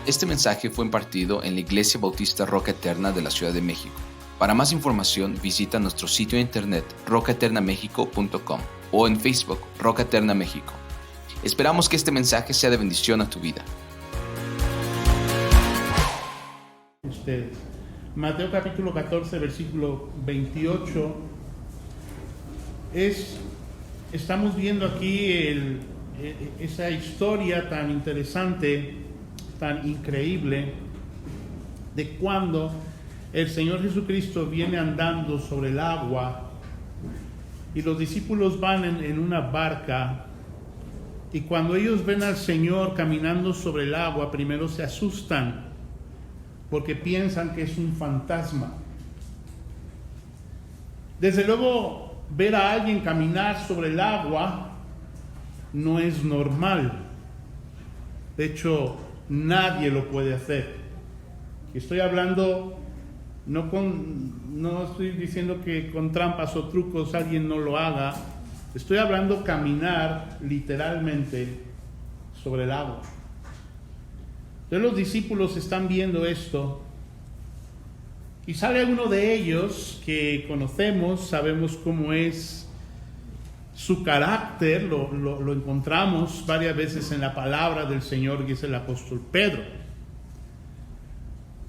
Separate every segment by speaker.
Speaker 1: Este mensaje fue impartido en la Iglesia Bautista Roca Eterna de la Ciudad de México. Para más información, visita nuestro sitio de internet rocaeternamexico.com o en Facebook Roca Eterna México. Esperamos que este mensaje sea de bendición a tu vida.
Speaker 2: Mateo capítulo 14, versículo 28. Estamos viendo aquí esa historia tan interesante, tan increíble, de cuando el Señor Jesucristo viene andando sobre el agua y los discípulos van en una barca, y cuando ellos ven al Señor caminando sobre el agua, primero se asustan porque piensan que es un fantasma. Desde luego, ver a alguien caminar sobre el agua no es normal. De hecho, nadie lo puede hacer. Estoy hablando, no estoy diciendo que con trampas o trucos alguien no lo haga. Estoy hablando caminar literalmente sobre el agua. Entonces los discípulos están viendo esto y sale uno de ellos que conocemos, sabemos cómo es su carácter, lo encontramos varias veces en la palabra del Señor, que es el apóstol Pedro.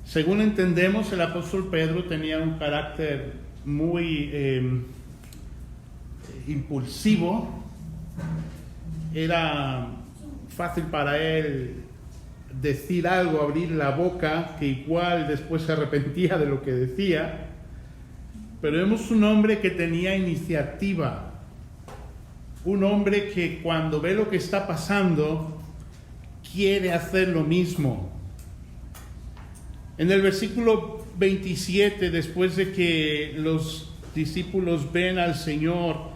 Speaker 2: Según entendemos, el apóstol Pedro tenía un carácter muy impulsivo. Era fácil para él decir algo, abrir la boca, que igual después se arrepentía de lo que decía. Pero vemos un hombre que tenía iniciativa, un hombre que cuando ve lo que está pasando quiere hacer lo mismo. En el versículo 27, después de que los discípulos ven al Señor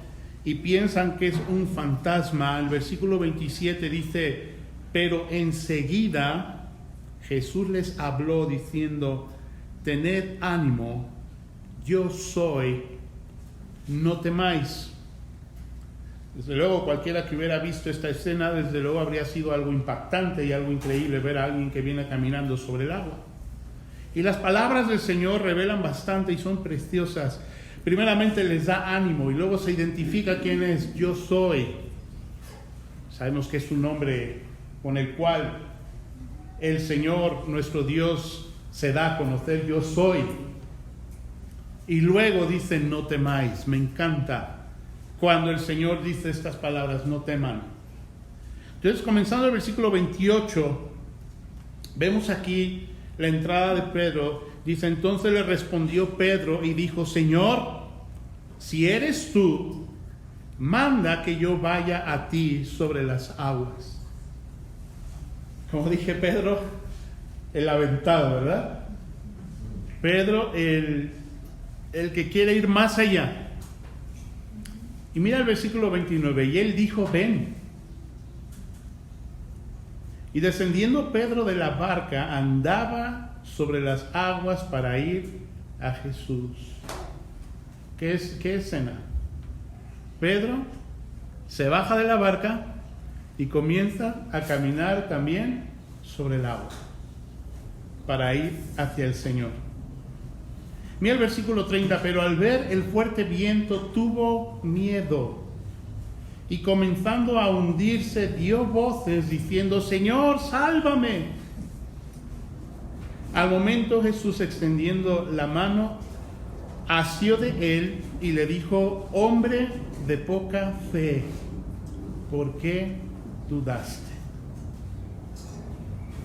Speaker 2: y piensan que es un fantasma, el versículo 27 dice: pero enseguida Jesús les habló diciendo: tened ánimo, yo soy, no temáis. Desde luego, cualquiera que hubiera visto esta escena, desde luego habría sido algo impactante y algo increíble ver a alguien que viene caminando sobre el agua. Y las palabras del Señor revelan bastante y son preciosas. Primeramente les da ánimo y luego se identifica quién es: yo soy. Sabemos que es un nombre con el cual el Señor, nuestro Dios, se da a conocer: yo soy. Y luego dice: no temáis. Me encanta cuando el Señor dice estas palabras: no teman. Entonces, comenzando el versículo 28, vemos aquí la entrada de Pedro. Dice: entonces le respondió Pedro y dijo: Señor, si eres tú, manda que yo vaya a ti sobre las aguas. Como dije, Pedro, el aventado, ¿verdad? Pedro, el que quiere ir más allá. Y mira el versículo 29, y él dijo: ven. Y descendiendo Pedro de la barca, andaba sobre las aguas para ir a Jesús. ¿Qué escena? Pedro se baja de la barca y comienza a caminar también sobre el agua para ir hacia el Señor. Mira el versículo 30, pero al ver el fuerte viento tuvo miedo y comenzando a hundirse dio voces diciendo: Señor, sálvame. Al momento Jesús, extendiendo la mano, asió de él y le dijo: hombre de poca fe, ¿por qué dudaste?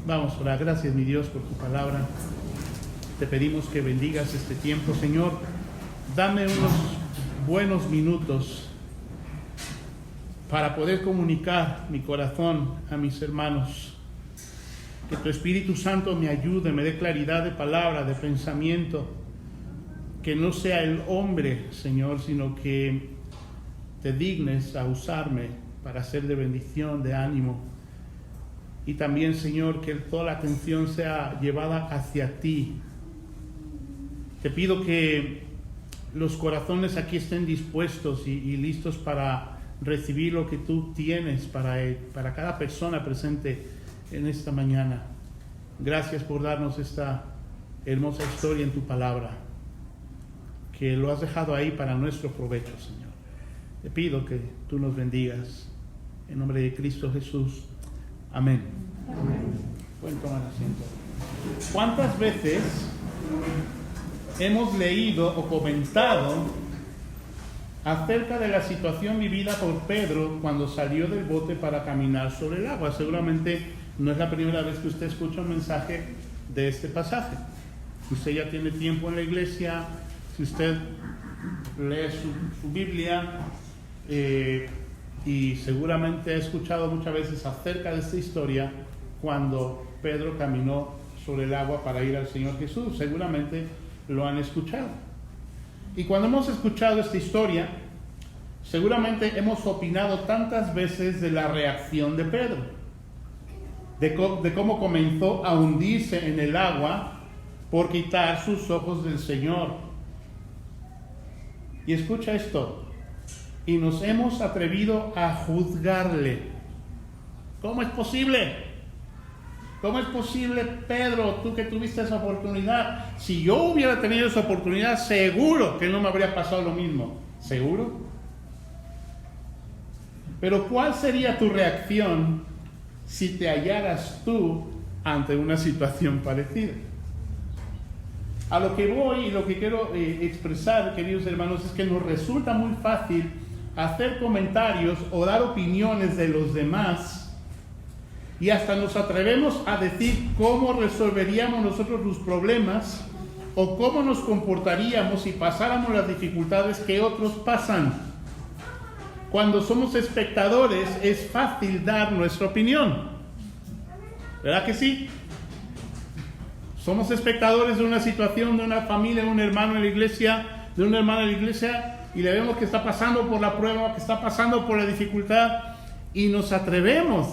Speaker 2: Vamos a orar. Gracias, mi Dios, por tu palabra. Te pedimos que bendigas este tiempo, Señor. Dame unos buenos minutos para poder comunicar mi corazón a mis hermanos. Que tu Espíritu Santo me ayude, me dé claridad de palabra, de pensamiento. Que no sea el hombre, Señor, sino que te dignes a usarme para ser de bendición, de ánimo. Y también, Señor, que toda la atención sea llevada hacia ti. Te pido que los corazones aquí estén dispuestos y listos para recibir lo que tú tienes para cada persona presente en esta mañana. Gracias por darnos esta hermosa historia en tu palabra, que lo has dejado ahí para nuestro provecho, Señor. Te pido que tú nos bendigas. En nombre de Cristo Jesús. Amén. Pueden tomar asiento. ¿Cuántas veces hemos leído o comentado acerca de la situación vivida por Pedro cuando salió del bote para caminar sobre el agua? Seguramente no es la primera vez que usted escucha un mensaje de este pasaje. Usted ya tiene tiempo en la iglesia, si usted lee su Biblia, y seguramente ha escuchado muchas veces acerca de esta historia cuando Pedro caminó sobre el agua para ir al Señor Jesús. Seguramente lo han escuchado. Y cuando hemos escuchado esta historia, seguramente hemos opinado tantas veces de la reacción de Pedro, de cómo comenzó a hundirse en el agua por quitar sus ojos del Señor. Y escucha esto. Y nos hemos atrevido a juzgarle. ¿Cómo es posible? ¿Cómo es posible, Pedro, tú que tuviste esa oportunidad? Si yo hubiera tenido esa oportunidad, seguro que no me habría pasado lo mismo. ¿Seguro? Pero ¿cuál sería tu reacción si te hallaras tú ante una situación parecida? A lo que voy y lo que quiero expresar, queridos hermanos, es que nos resulta muy fácil hacer comentarios o dar opiniones de los demás, y hasta nos atrevemos a decir cómo resolveríamos nosotros los problemas o cómo nos comportaríamos si pasáramos las dificultades que otros pasan. Cuando somos espectadores es fácil dar nuestra opinión, ¿verdad que sí? Somos espectadores de una situación, de una familia, de un hermano en la iglesia, de una hermana en la iglesia, y le vemos que está pasando por la prueba, que está pasando por la dificultad, y nos atrevemos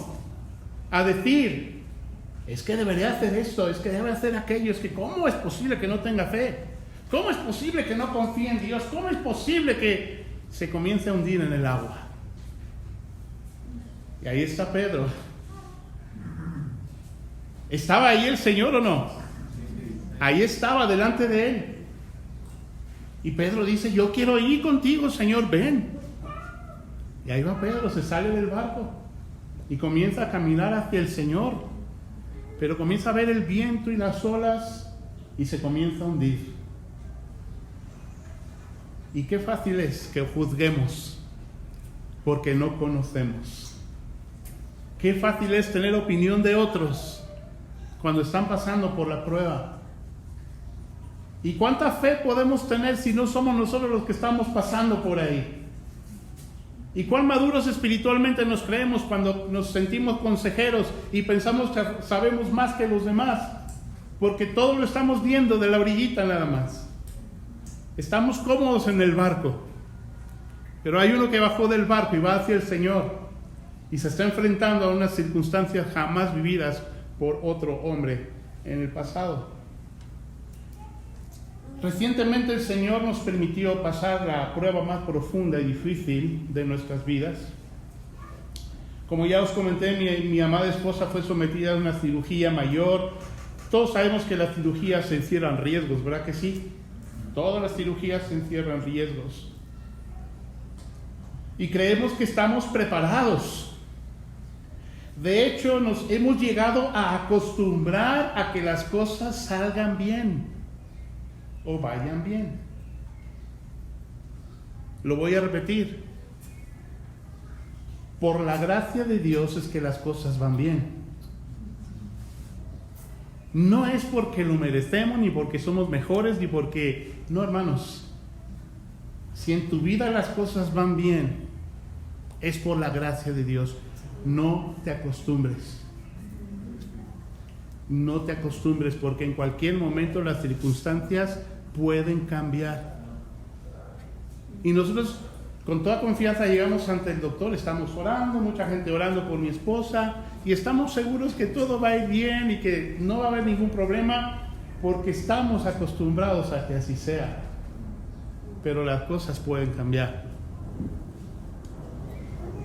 Speaker 2: a decir, es que debería hacer esto, es que debe hacer aquello, es que ¿cómo es posible que no tenga fe? ¿Cómo es posible que no confíe en Dios? ¿Cómo es posible que se comience a hundir en el agua? Y ahí está Pedro. ¿Estaba ahí el Señor o no? Ahí estaba delante de él. Y Pedro dice, yo quiero ir contigo, Señor, ven. Y ahí va Pedro, se sale del barco y comienza a caminar hacia el Señor. Pero comienza a ver el viento y las olas y se comienza a hundir. Y qué fácil es que juzguemos porque no conocemos. Qué fácil es tener opinión de otros cuando están pasando por la prueba. ¿Y cuánta fe podemos tener si no somos nosotros los que estamos pasando por ahí? ¿Y cuán maduros espiritualmente nos creemos cuando nos sentimos consejeros y pensamos que sabemos más que los demás? Porque todo lo estamos viendo de la orillita nada más. Estamos cómodos en el barco. Pero hay uno que bajó del barco y va hacia el Señor y se está enfrentando a unas circunstancias jamás vividas por otro hombre en el pasado. Recientemente el Señor nos permitió pasar la prueba más profunda y difícil de nuestras vidas. Como ya os comenté, mi amada esposa fue sometida a una cirugía mayor. Todos sabemos que las cirugías se encierran riesgos, ¿verdad que sí? Todas las cirugías se encierran riesgos. Y creemos que estamos preparados. De hecho, nos hemos llegado a acostumbrar a que las cosas salgan bien o vayan bien. Lo voy a repetir. Por la gracia de Dios es que las cosas van bien. No es porque lo merecemos, ni porque somos mejores, ni porque... No, hermanos. Si en tu vida las cosas van bien, es por la gracia de Dios. No te acostumbres. No te acostumbres, porque en cualquier momento las circunstancias pueden cambiar. Y nosotros con toda confianza llegamos ante el doctor, estamos orando, mucha gente orando por mi esposa, y estamos seguros que todo va a ir bien y que no va a haber ningún problema, porque estamos acostumbrados a que así sea. Pero las cosas pueden cambiar.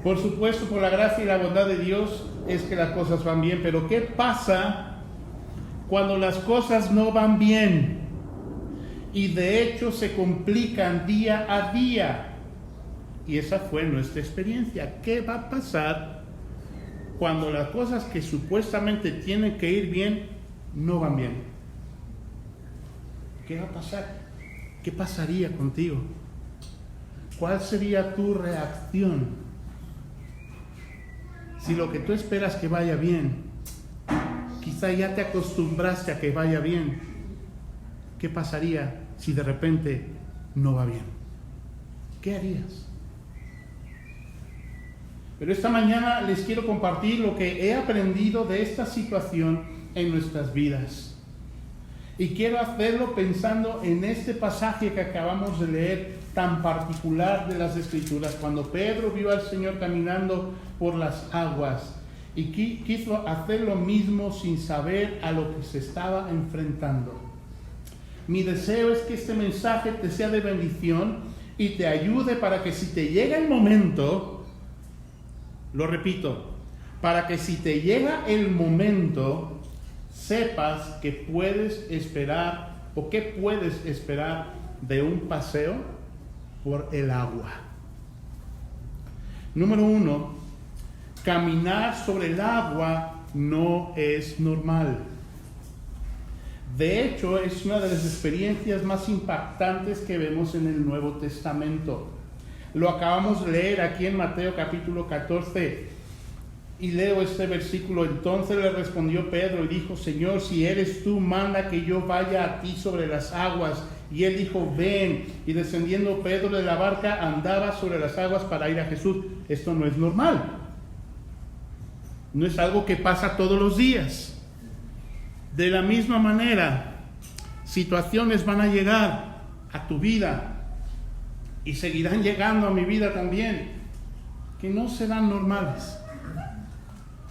Speaker 2: Por supuesto, por la gracia y la bondad de Dios es que las cosas van bien, pero ¿qué pasa cuando las cosas no van bien y de hecho se complican día a día. Y esa fue nuestra experiencia. ¿Qué va a pasar cuando las cosas que supuestamente tienen que ir bien no van bien? ¿Qué va a pasar? ¿Qué pasaría contigo? ¿Cuál sería tu reacción? Si lo que tú esperas que vaya bien, quizá ya te acostumbraste a que vaya bien, ¿qué pasaría si de repente no va bien? ¿Qué harías? Pero esta mañana les quiero compartir lo que he aprendido de esta situación en nuestras vidas. Y quiero hacerlo pensando en este pasaje que acabamos de leer, tan particular de las Escrituras, cuando Pedro vio al Señor caminando por las aguas y quiso hacer lo mismo sin saber a lo que se estaba enfrentando. Mi deseo es que este mensaje te sea de bendición y te ayude para que si te llega el momento, lo repito, para que si te llega el momento, sepas que puedes esperar o qué puedes esperar de un paseo por el agua. Número 1, caminar sobre el agua no es normal. De hecho, es una de las experiencias más impactantes que vemos en el Nuevo Testamento. Lo acabamos de leer aquí en Mateo capítulo 14. Y leo este versículo. Entonces le respondió Pedro y dijo: Señor, si eres tú, manda que yo vaya a ti sobre las aguas. Y él dijo: ven. Y descendiendo Pedro de la barca, andaba sobre las aguas para ir a Jesús. Esto no es normal. No es algo que pasa todos los días. De la misma manera, situaciones van a llegar a tu vida y seguirán llegando a mi vida también, que no serán normales,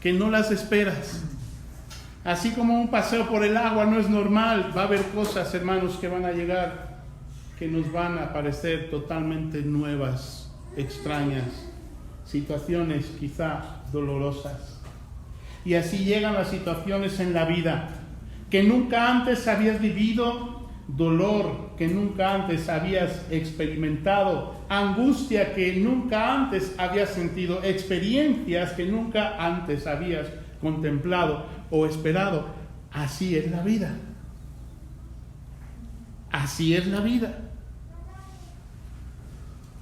Speaker 2: que no las esperas. Así como un paseo por el agua no es normal, va a haber cosas, hermanos, que van a llegar, que nos van a parecer totalmente nuevas, extrañas, situaciones quizá dolorosas. Y así llegan las situaciones en la vida, que nunca antes habías vivido, dolor que nunca antes habías experimentado, angustia que nunca antes habías sentido, experiencias que nunca antes habías contemplado o esperado. Así es la vida. Así es la vida.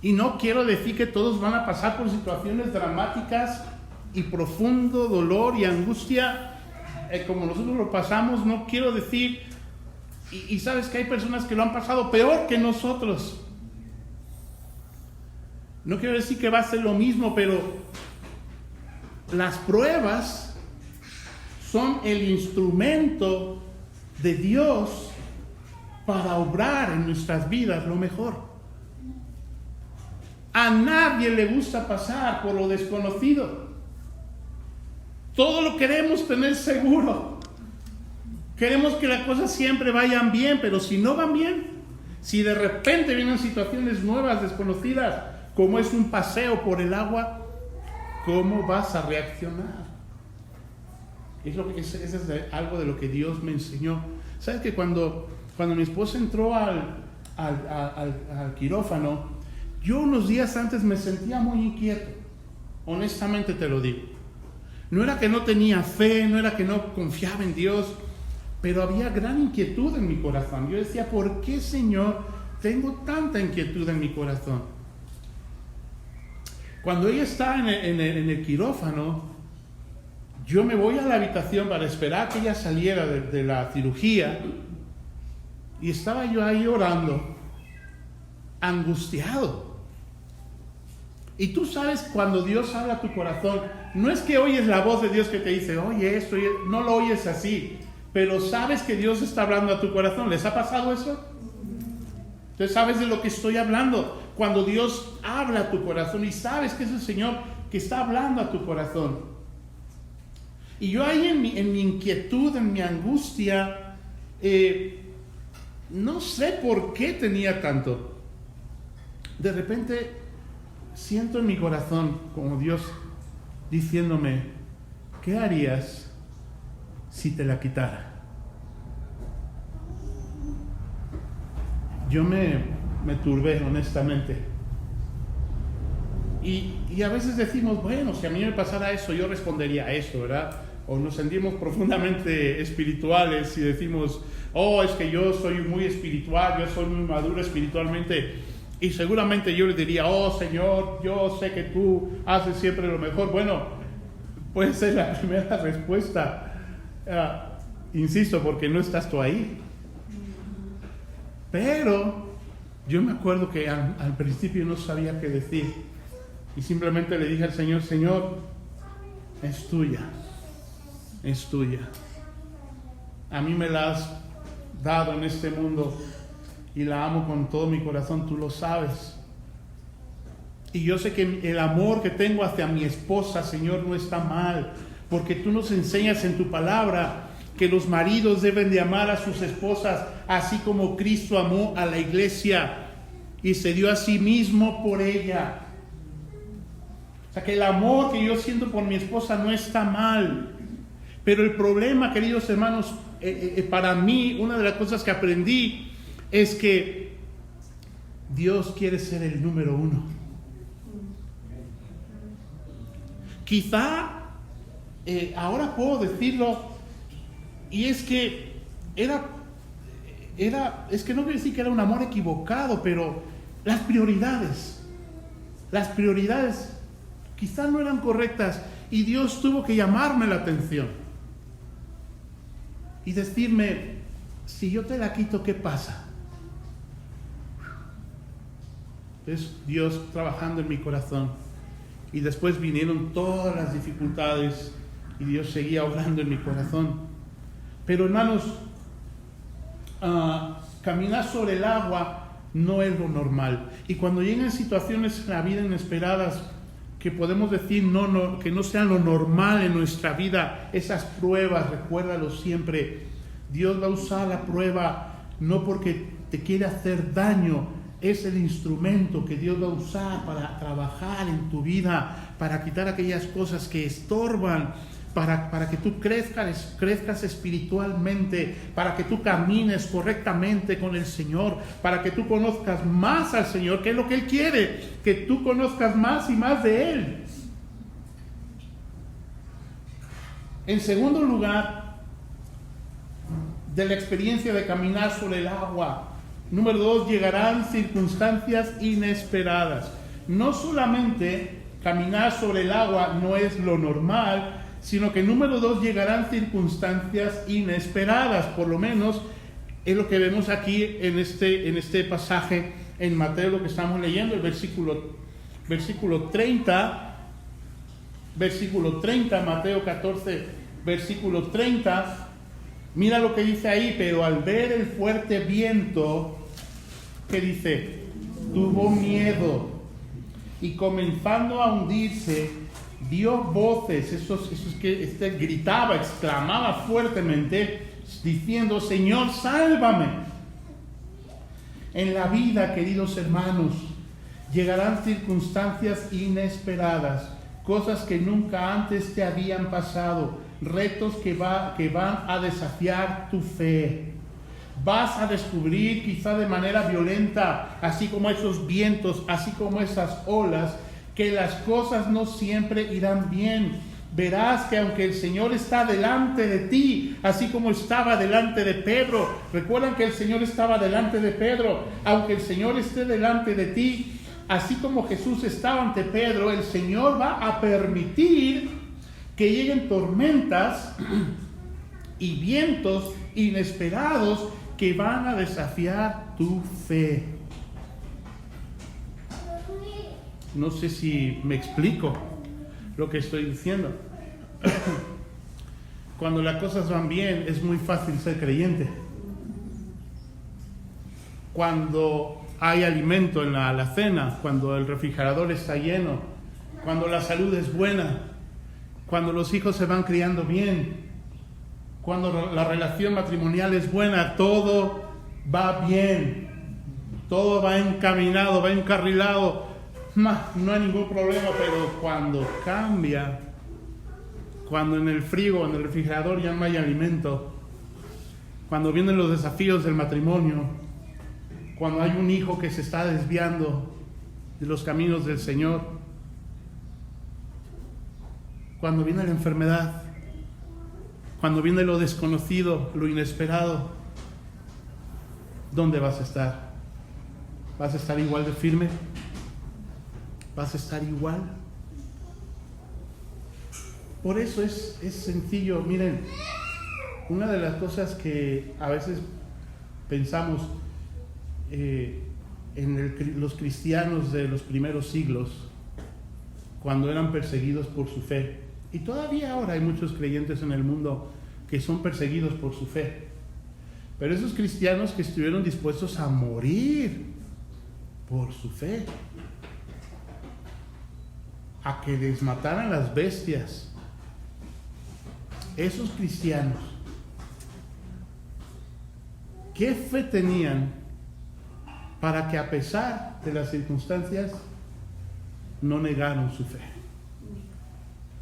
Speaker 2: Y no quiero decir que todos van a pasar por situaciones dramáticas y profundo dolor y angustia como nosotros lo pasamos. No quiero decir, y sabes que hay personas que lo han pasado peor que nosotros. No quiero decir que va a ser lo mismo, pero las pruebas son el instrumento de Dios para obrar en nuestras vidas lo mejor. A nadie le gusta pasar por lo desconocido. Todo lo queremos tener seguro. Queremos que las cosas siempre vayan bien, pero si no van bien, si de repente vienen situaciones nuevas, desconocidas, como es un paseo por el agua, ¿cómo vas a reaccionar? Eso es algo de lo que Dios me enseñó. ¿Sabes que cuando mi esposa entró al quirófano, yo unos días antes me sentía muy inquieto? Honestamente te lo digo. No era que no tenía fe, no era que no confiaba en Dios, pero había gran inquietud en mi corazón. Yo decía: ¿por qué, Señor, tengo tanta inquietud en mi corazón? Cuando ella está en el quirófano, yo me voy a la habitación para esperar que ella saliera de la cirugía, y estaba yo ahí orando, angustiado. Y tú sabes, cuando Dios habla a tu corazón, no es que oyes la voz de Dios que te dice: oye esto, no lo oyes así, pero sabes que Dios está hablando a tu corazón. ¿Les ha pasado eso? Entonces sabes de lo que estoy hablando. Cuando Dios habla a tu corazón y sabes que es el Señor que está hablando a tu corazón. Y yo ahí en mi inquietud, en mi angustia, no sé por qué tenía tanto. De repente siento en mi corazón como Dios diciéndome: ¿qué harías si te la quitara? yo me turbé, honestamente. Y a veces decimos, bueno, si a mí me pasara eso, yo respondería a eso, ¿verdad? O nos sentimos profundamente espirituales y decimos, oh, es que yo soy muy espiritual, yo soy muy maduro espiritualmente. Y seguramente yo le diría, oh Señor, yo sé que tú haces siempre lo mejor. Bueno, puede ser la primera respuesta. Insisto, porque no estás tú ahí. Pero yo me acuerdo que al principio no sabía qué decir. Y simplemente le dije al Señor, Señor, es tuya. Es tuya. A mí me la has dado en este mundo y la amo con todo mi corazón, tú lo sabes. Y yo sé que el amor que tengo hacia mi esposa, Señor, no está mal, porque tú nos enseñas en tu palabra que los maridos deben de amar a sus esposas, así como Cristo amó a la iglesia y se dio a sí mismo por ella. O sea, que el amor que yo siento por mi esposa no está mal. Pero el problema, queridos hermanos, para mí, una de las cosas que aprendí es que Dios quiere ser el número uno. Quizá ahora puedo decirlo, y es que es que no quiero decir que era un amor equivocado, pero las prioridades quizás no eran correctas, y Dios tuvo que llamarme la atención y decirme, si yo te la quito, ¿qué pasa? Es Dios trabajando en mi corazón. Y después vinieron todas las dificultades y Dios seguía obrando en mi corazón. Pero hermanos, caminar sobre el agua no es lo normal. Y cuando llegan situaciones en la vida inesperadas que podemos decir que no sean lo normal en nuestra vida, esas pruebas, recuérdalo siempre, Dios va a usar la prueba no porque te quiere hacer daño, es el instrumento que Dios va a usar para trabajar en tu vida, para quitar aquellas cosas que estorban, para que tú crezcas espiritualmente, para que tú camines correctamente con el Señor, para que tú conozcas más al Señor, que es lo que Él quiere, que tú conozcas más y más de Él. En segundo lugar, de la experiencia de caminar sobre el agua, número 2, llegarán circunstancias inesperadas. No solamente caminar sobre el agua no es lo normal, sino que número 2, llegarán circunstancias inesperadas. Por lo menos es lo que vemos aquí en este pasaje en Mateo, lo que estamos leyendo, el versículo 30, Mateo 14, versículo 30. Mira lo que dice ahí, pero al ver el fuerte viento, ¿qué dice? Tuvo miedo y comenzando a hundirse, dio voces, eso es que gritaba, exclamaba fuertemente, diciendo, Señor, sálvame. En la vida, queridos hermanos, llegarán circunstancias inesperadas, cosas que nunca antes te habían pasado, retos que van a desafiar tu fe. Vas a descubrir, quizá de manera violenta, así como esos vientos, así como esas olas, que las cosas no siempre irán bien. Verás que aunque el Señor está delante de ti, así como estaba delante de Pedro, recuerdan que el Señor estaba delante de Pedro, aunque el Señor esté delante de ti, así como Jesús estaba ante Pedro, el Señor va a permitir que lleguen tormentas y vientos inesperados que van a desafiar tu fe. No sé si me explico lo que estoy diciendo. Cuando las cosas van bien es muy fácil ser creyente. Cuando hay alimento en la alacena, cuando el refrigerador está lleno, cuando la salud es buena, cuando los hijos se van criando bien, cuando la relación matrimonial es buena, todo va bien, todo va encaminado, va encarrilado, no hay ningún problema. Pero cuando cambia, cuando en el frigo, en el refrigerador ya no hay alimento, cuando vienen los desafíos del matrimonio, cuando hay un hijo que se está desviando de los caminos del Señor, cuando viene la enfermedad, cuando viene lo desconocido, lo inesperado, ¿dónde vas a estar? ¿Vas a estar igual de firme? ¿Vas a estar igual? Por eso es sencillo. Miren, una de las cosas que a veces pensamos los cristianos de los primeros siglos, cuando eran perseguidos por su fe, y todavía ahora hay muchos creyentes en el mundo que son perseguidos por su fe, pero esos cristianos que estuvieron dispuestos a morir por su fe, a que les mataran las bestias, esos cristianos, ¿qué fe tenían para que a pesar de las circunstancias no negaron su fe?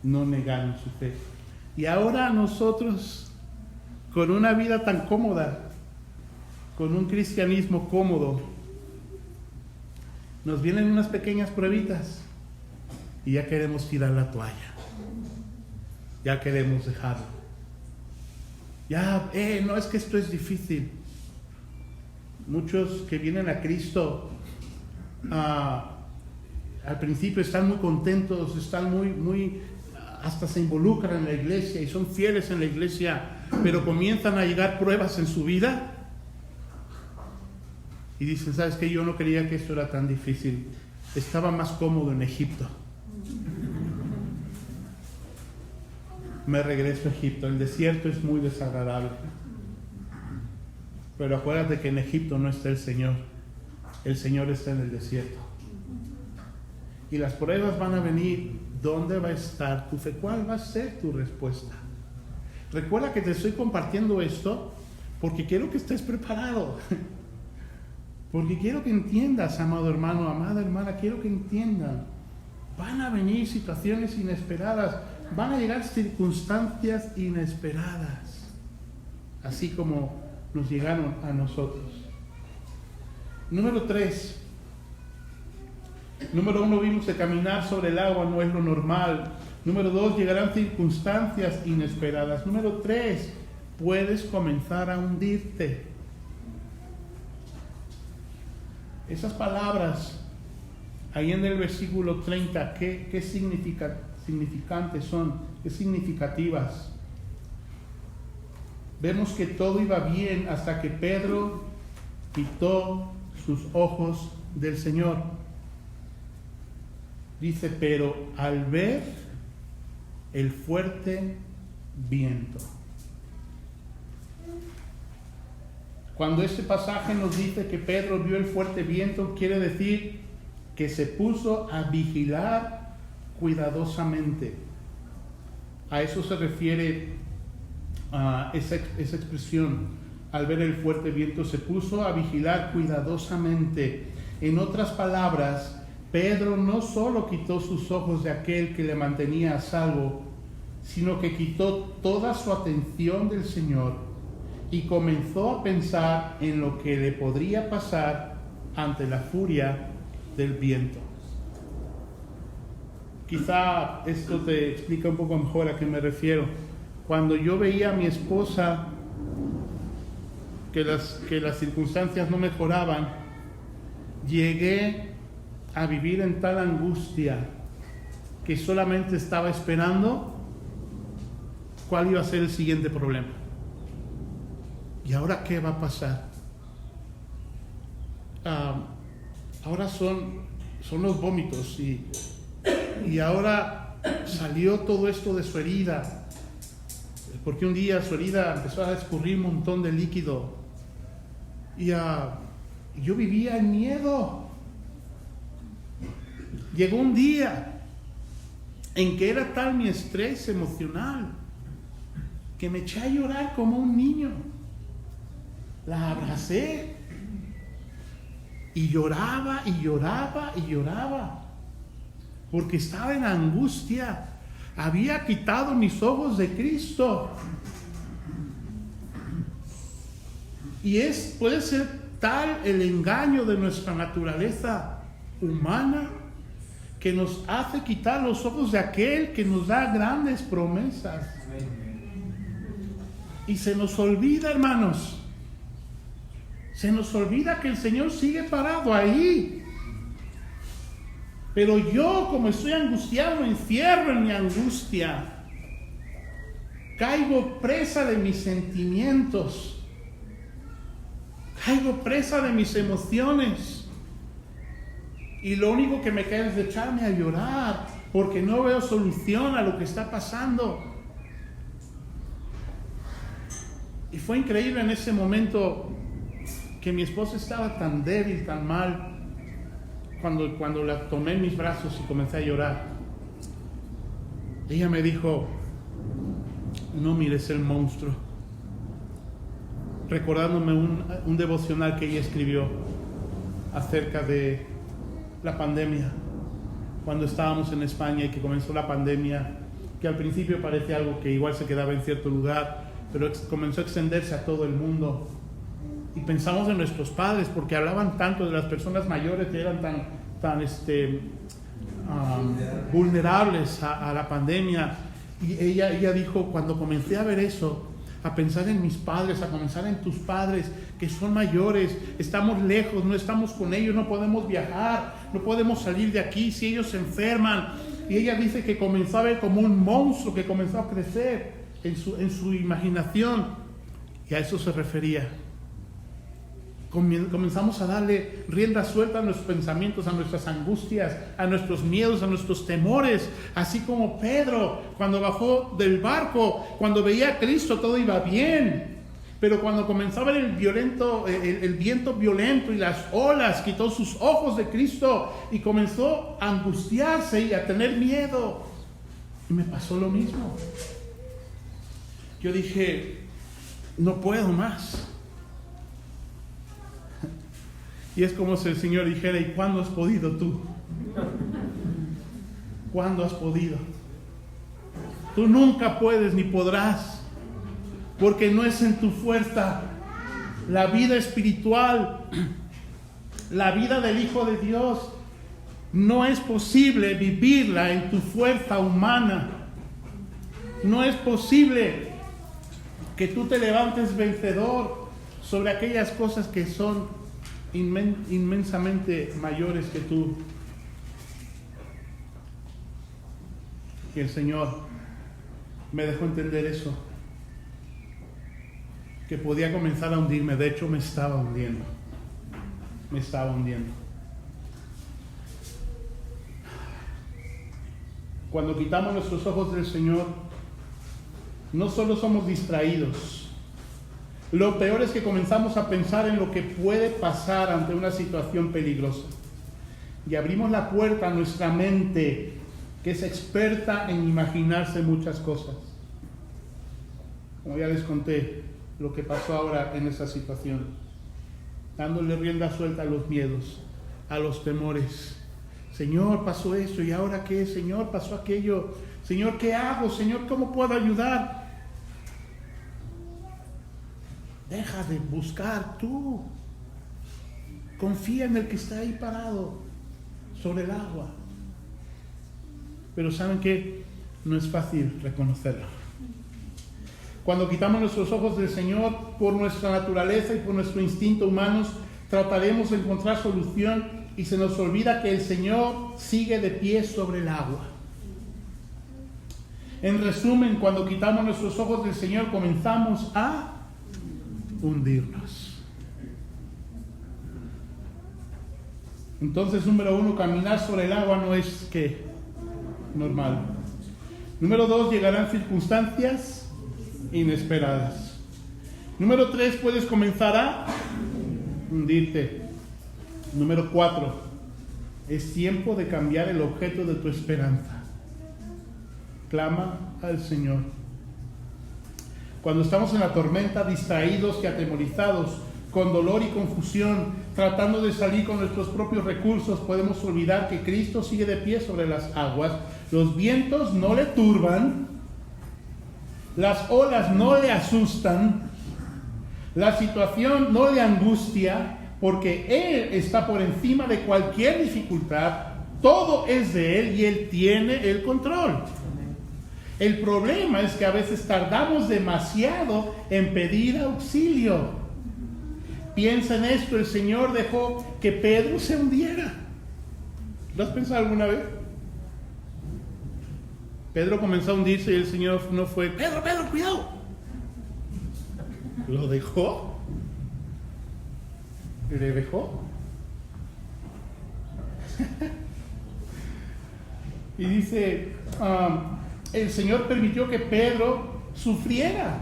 Speaker 2: No negaron su fe. Y ahora nosotros, con una vida tan cómoda, con un cristianismo cómodo, nos vienen unas pequeñas pruebitas y ya queremos tirar la toalla, ya queremos dejarlo. Ya, no, es que esto es difícil. Muchos que vienen a Cristo al principio están muy contentos, están muy hasta se involucran en la iglesia y son fieles en la iglesia, pero comienzan a llegar pruebas en su vida y dicen, ¿sabes qué? Yo no creía que esto era tan difícil, estaba más cómodo en Egipto. Me regreso a Egipto. El desierto es muy desagradable, pero acuérdate que en Egipto no está el Señor está en el desierto. Y las pruebas van a venir. ¿Dónde va a estar tu fe? ¿Cuál va a ser tu respuesta? Recuerda que te estoy compartiendo esto porque quiero que estés preparado. Porque quiero que entiendas, amado hermano, amada hermana, quiero que entiendan. Van a venir situaciones inesperadas, van a llegar circunstancias inesperadas, así como nos llegaron a nosotros. Número 3. Número 1, vimos que caminar sobre el agua no es lo normal. Número 2, llegarán circunstancias inesperadas. Número 3, puedes comenzar a hundirte. Esas palabras, ahí en el versículo 30, ¿qué significantes son? ¿Qué significativas? Vemos que todo iba bien hasta que Pedro quitó sus ojos del Señor. Dice, pero al ver el fuerte viento. Cuando este pasaje nos dice que Pedro vio el fuerte viento, quiere decir que se puso a vigilar cuidadosamente. A eso se refiere esa expresión. Al ver el fuerte viento, se puso a vigilar cuidadosamente. En otras palabras, Pedro no solo quitó sus ojos de aquel que le mantenía a salvo, sino que quitó toda su atención del Señor y comenzó a pensar en lo que le podría pasar ante la furia del viento. Quizá esto te explica un poco mejor a qué me refiero. Cuando yo veía a mi esposa que las circunstancias no mejoraban, llegué a vivir en tal angustia que solamente estaba esperando cuál iba a ser el siguiente problema. ¿Y ahora qué va a pasar? Ahora son los vómitos y ahora salió todo esto de su herida, porque un día su herida empezó a escurrir un montón de líquido y yo vivía en miedo. Llegó un día en que era tal mi estrés emocional que me eché a llorar como un niño. La abracé y lloraba y lloraba y lloraba porque estaba en angustia. Había quitado mis ojos de Cristo. Y puede ser tal el engaño de nuestra naturaleza humana que nos hace quitar los ojos de aquel que nos da grandes promesas. Y se nos olvida, hermanos, se nos olvida que el Señor sigue parado ahí. Pero yo, como estoy angustiado, me encierro en mi angustia. Caigo presa de mis sentimientos. Caigo presa de mis emociones. Y lo único que me queda es de echarme a llorar, porque no veo solución a lo que está pasando. Y fue increíble en ese momento que mi esposa estaba tan débil, tan mal, cuando la tomé en mis brazos y comencé a llorar. Ella me dijo: no mires el monstruo, recordándome un devocional que ella escribió acerca de la pandemia, cuando estábamos en España y que comenzó la pandemia, que al principio parecía algo que igual se quedaba en cierto lugar, pero comenzó a extenderse a todo el mundo. Y pensamos en nuestros padres, porque hablaban tanto de las personas mayores que eran tan vulnerables a la pandemia. Y ella dijo: cuando comencé a ver eso, a pensar en mis padres, a comenzar en tus padres, que son mayores, estamos lejos, no estamos con ellos, no podemos viajar, no podemos salir de aquí si ellos se enferman. Y ella dice que comenzó a ver como un monstruo que comenzó a crecer en su imaginación, y a eso se refería. Comenzamos a darle rienda suelta a nuestros pensamientos, a nuestras angustias, a nuestros miedos, a nuestros temores, así como Pedro, cuando bajó del barco, cuando veía a Cristo, todo iba bien, pero cuando comenzó a ver el viento violento y las olas, quitó sus ojos de Cristo y comenzó a angustiarse y a tener miedo. Y me pasó lo mismo. Yo dije: no puedo más. Y es como si el Señor dijera: ¿y cuándo has podido tú? ¿Cuándo has podido? Tú nunca puedes ni podrás, porque no es en tu fuerza. La vida espiritual, la vida del Hijo de Dios, no es posible vivirla en tu fuerza humana. No es posible que tú te levantes vencedor sobre aquellas cosas que son inmensamente mayores que tú. Y el Señor me dejó entender eso, que podía comenzar a hundirme. De hecho, me estaba hundiendo. Cuando quitamos nuestros ojos del Señor, no solo somos distraídos. Lo peor es que comenzamos a pensar en lo que puede pasar ante una situación peligrosa. Y abrimos la puerta a nuestra mente, que es experta en imaginarse muchas cosas. Como ya les conté, lo que pasó ahora en esta situación. Dándole rienda suelta a los miedos, a los temores. Señor, pasó esto, ¿y ahora qué? Señor, pasó aquello. Señor, ¿qué hago? Señor, ¿cómo puedo ayudar? Deja de buscar tú. Confía en el que está ahí parado sobre el agua. Pero ¿saben qué? No es fácil reconocerlo. Cuando quitamos nuestros ojos del Señor, por nuestra naturaleza y por nuestro instinto humanos, trataremos de encontrar solución y se nos olvida que el Señor sigue de pie sobre el agua. En resumen, cuando quitamos nuestros ojos del Señor, comenzamos a hundirnos. Entonces, número 1, caminar sobre el agua no es normal. Número 2, llegarán circunstancias inesperadas. Número 3, puedes comenzar a hundirte. Número 4, es tiempo de cambiar el objeto de tu esperanza. Clama al Señor. Cuando estamos en la tormenta, distraídos y atemorizados, con dolor y confusión, tratando de salir con nuestros propios recursos, podemos olvidar que Cristo sigue de pie sobre las aguas. Los vientos no le turban, las olas no le asustan, la situación no le angustia, porque Él está por encima de cualquier dificultad, todo es de Él y Él tiene el control. El problema es que a veces tardamos demasiado en pedir auxilio. Piensa en esto, el Señor dejó que Pedro se hundiera. ¿Lo has pensado alguna vez? Pedro comenzó a hundirse y el Señor no fue, Pedro, cuidado. Lo dejó. ¿Le dejó? Y dice, el Señor permitió que Pedro sufriera.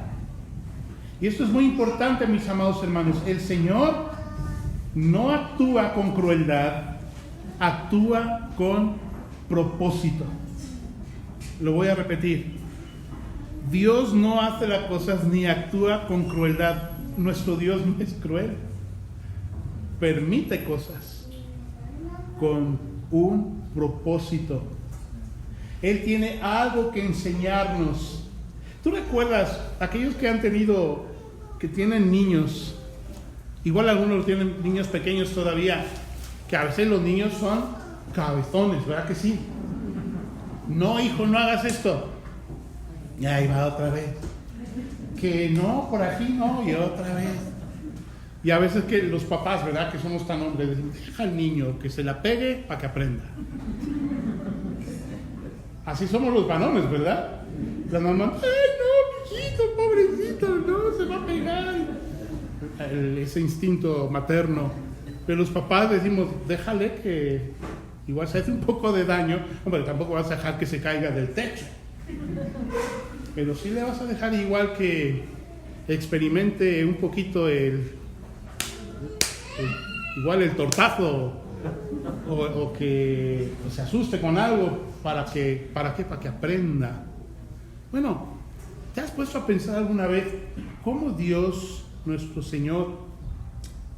Speaker 2: Y esto es muy importante, mis amados hermanos. El Señor no actúa con crueldad, actúa con propósito. Lo voy a repetir. Dios no hace las cosas ni actúa con crueldad. Nuestro Dios no es cruel. Permite cosas con un propósito. Él tiene algo que enseñarnos. ¿Tú recuerdas aquellos que tienen niños? Igual algunos tienen niños pequeños todavía, que a veces los niños son cabezones, ¿verdad que sí? No, hijo, no hagas esto. Y ahí va otra vez. Que no, por aquí no, y otra vez. Y a veces que los papás, ¿verdad? Que somos tan hombres, decimos, deja al niño que se la pegue para que aprenda. Así somos los varones, ¿verdad? La mamá, ay no, mijito, pobrecito, no, se va a pegar. Ese instinto materno. Pero los papás decimos, déjale que igual se hace un poco de daño. Hombre, tampoco vas a dejar que se caiga del techo. Pero sí le vas a dejar igual que experimente un poquito igual el tortazo o que se asuste con algo ¿para qué? Para que aprenda. Bueno, ¿te has puesto a pensar alguna vez cómo Dios, nuestro Señor,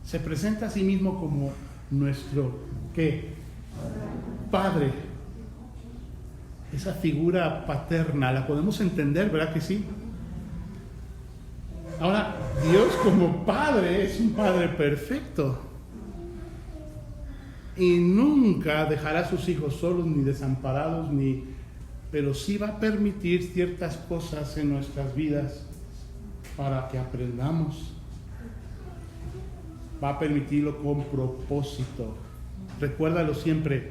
Speaker 2: se presenta a sí mismo como nuestro ¿qué? Padre? Esa figura paterna, la podemos entender, ¿verdad que sí? Ahora, Dios como Padre es un Padre perfecto. Y nunca dejará a sus hijos solos, ni desamparados, pero sí va a permitir ciertas cosas en nuestras vidas para que aprendamos. Va a permitirlo con propósito. Recuérdalo siempre,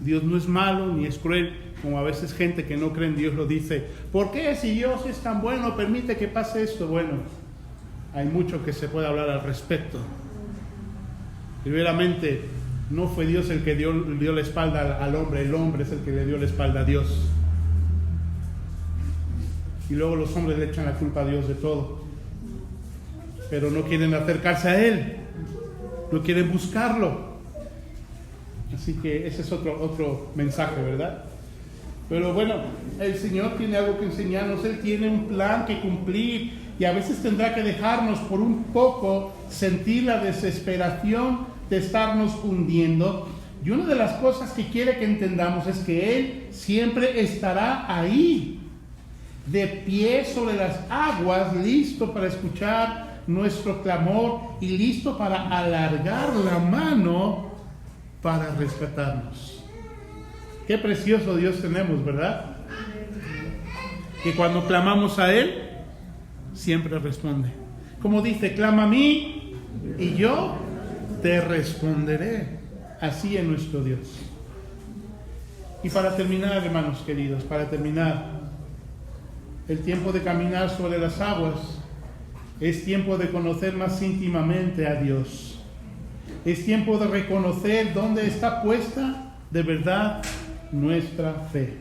Speaker 2: Dios no es malo ni es cruel, como a veces gente que no cree en Dios lo dice. ¿Por qué si Dios es tan bueno permite que pase esto? Bueno, hay mucho que se puede hablar al respecto. Primeramente, no fue Dios el que dio la espalda al hombre, el hombre es el que le dio la espalda a Dios. Y luego los hombres le echan la culpa a Dios de todo. Pero no quieren acercarse a Él, no quieren buscarlo. Así que ese es otro mensaje, ¿verdad? Pero bueno, el Señor tiene algo que enseñarnos, Él tiene un plan que cumplir y a veces tendrá que dejarnos por un poco sentir la desesperación de estarnos hundiendo. Y una de las cosas que quiere que entendamos es que Él siempre estará ahí, de pie sobre las aguas, listo para escuchar nuestro clamor y listo para alargar la mano para rescatarnos. Qué precioso Dios tenemos, ¿verdad? Que cuando clamamos a Él, siempre responde. Como dice, clama a mí y yo te responderé. Así es nuestro Dios. Y para terminar, hermanos queridos, el tiempo de caminar sobre las aguas es tiempo de conocer más íntimamente a Dios. Es tiempo de reconocer dónde está puesta de verdad nuestra fe.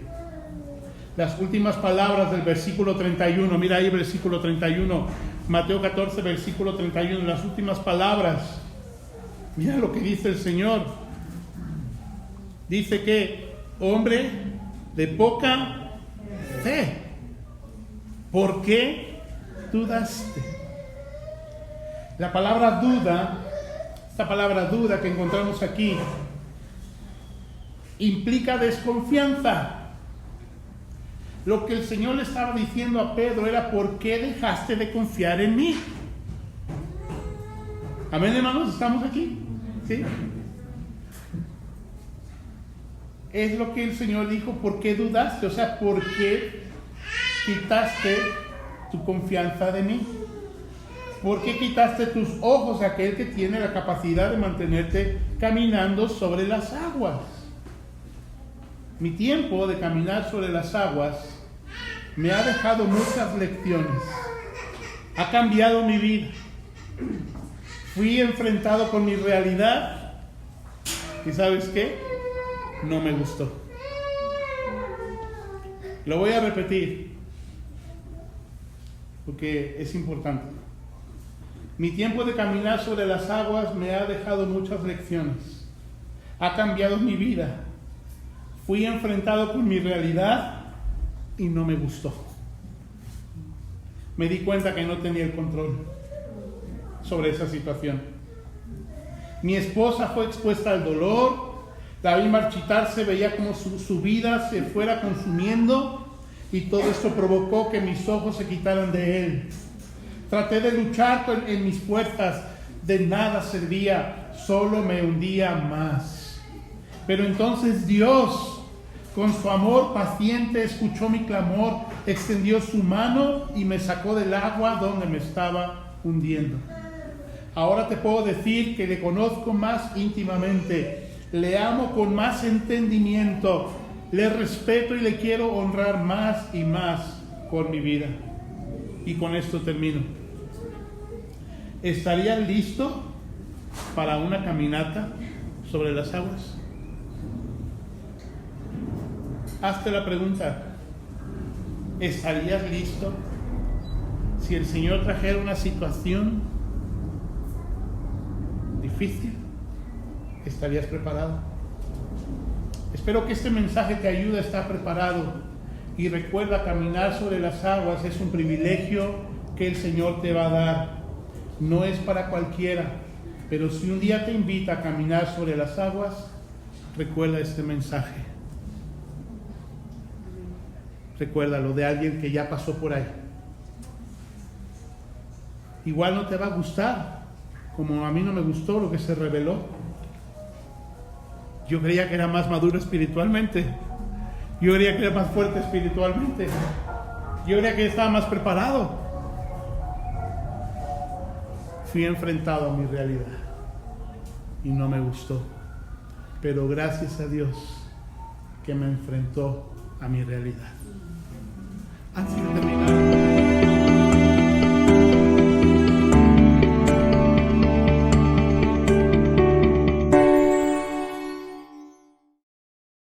Speaker 2: Las últimas palabras del versículo 31, mira ahí el versículo 31, Mateo 14, versículo 31, las últimas palabras. Mira lo que dice el Señor. Dice que, hombre de poca fe, ¿por qué dudaste? La palabra duda, esta palabra duda que encontramos aquí, implica desconfianza. Lo que el Señor le estaba diciendo a Pedro era: ¿por qué dejaste de confiar en mí? Amén, hermanos, ¿estamos aquí? ¿Sí? Es lo que el Señor dijo, ¿por qué dudaste? O sea, ¿por qué quitaste tu confianza de mí? ¿Por qué quitaste tus ojos de aquel que tiene la capacidad de mantenerte caminando sobre las aguas? Mi tiempo de caminar sobre las aguas me ha dejado muchas lecciones. Ha cambiado mi vida. Fui enfrentado con mi realidad. ¿Y sabes qué? No me gustó. Lo voy a repetir porque es importante. Mi tiempo de caminar sobre las aguas me ha dejado muchas lecciones. Ha cambiado mi vida. Fui enfrentado con mi realidad y no me gustó. Me di cuenta que no tenía el control sobre esa situación. Mi esposa fue expuesta al dolor. La vi marchitarse, veía como su vida se fuera consumiendo y todo esto provocó que mis ojos se quitaran de él. Traté de luchar en mis fuerzas, de nada servía, solo me hundía más. Pero entonces Dios, con su amor paciente, escuchó mi clamor, extendió su mano y me sacó del agua donde me estaba hundiendo. Ahora te puedo decir que le conozco más íntimamente. Le amo con más entendimiento, le respeto y le quiero honrar más y más con mi vida. Y con esto termino. ¿Estarías listo para una caminata sobre las aguas? Hazte la pregunta. ¿Estarías listo si el Señor trajera una situación difícil? ¿Estarías preparado? Espero que este mensaje te ayude a estar preparado. Y recuerda, caminar sobre las aguas es un privilegio que el Señor te va a dar. No es para cualquiera, pero si un día te invita a caminar sobre las aguas, recuerda este mensaje. Recuérdalo, de alguien que ya pasó por ahí. Igual no te va a gustar, como a mí no me gustó lo que se reveló. Yo creía que era más maduro espiritualmente. Yo creía que era más fuerte espiritualmente. Yo creía que estaba más preparado. Fui enfrentado a mi realidad y no me gustó. Pero gracias a Dios que me enfrentó a mi realidad. Han sido